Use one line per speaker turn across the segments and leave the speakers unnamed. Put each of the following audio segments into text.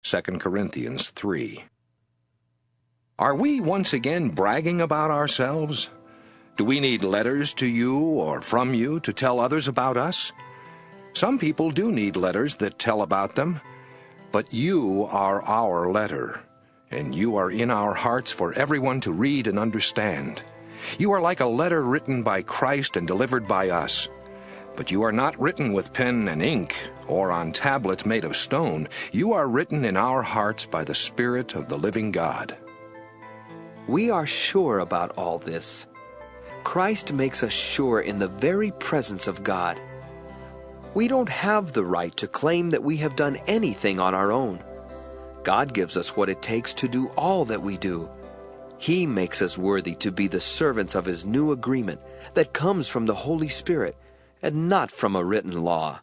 2 Corinthians 3. Are we once again bragging about ourselves? Do we need letters to you or from you to tell others about us? Some people do need letters that tell about them, but you are our letter, and you are in our hearts for everyone to read and understand. You are like a letter written by Christ and delivered by us. But you are not written with pen and ink, or on tablets made of stone. You are written in our hearts by the Spirit of the living God.
We are sure about all this. Christ makes us sure in the very presence of God. We don't have the right to claim that we have done anything on our own. God gives us what it takes to do all that we do. He makes us worthy to be the servants of His new agreement that comes from the Holy Spirit and not from a written law.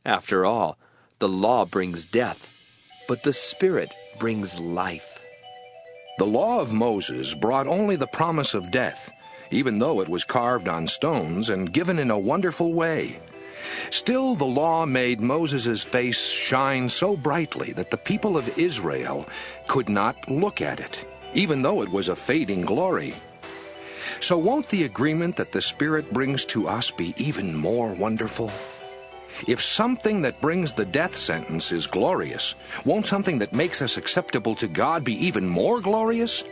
After all, the law brings death, but the Spirit brings life.
The law of Moses brought only the promise of death, even though it was carved on stones and given in a wonderful way. Still, the law made Moses' face shine so brightly that the people of Israel could not look at it, even though it was a fading glory. So won't the agreement that the Spirit brings to us be even more wonderful? If something that brings the death sentence is glorious, won't something that makes us acceptable to God be even more glorious?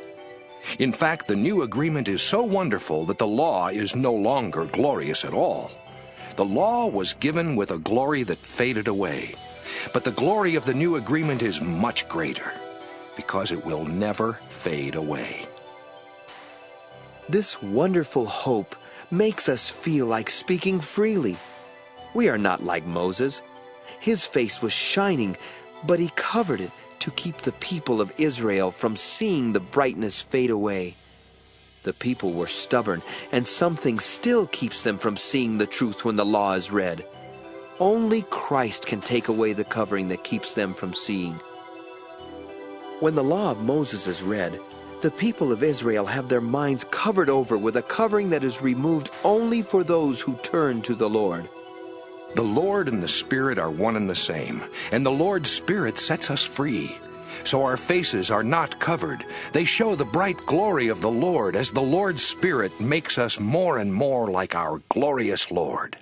In fact, the new agreement is so wonderful that the law is no longer glorious at all. The law was given with a glory that faded away, but the glory of the new agreement is much greater, because it will never fade away.
This wonderful hope makes us feel like speaking freely. We are not like Moses. His face was shining, but he covered it to keep the people of Israel from seeing the brightness fade away. The people were stubborn, and something still keeps them from seeing the truth when the law is read. Only Christ can take away the covering that keeps them from seeing. When the law of Moses is read, the people of Israel have their minds covered over with a covering that is removed only for those who turn to the Lord.
The Lord and the Spirit are one and the same, and the Lord's Spirit sets us free. So our faces are not covered. They show the bright glory of the Lord as the Lord's Spirit makes us more and more like our glorious Lord.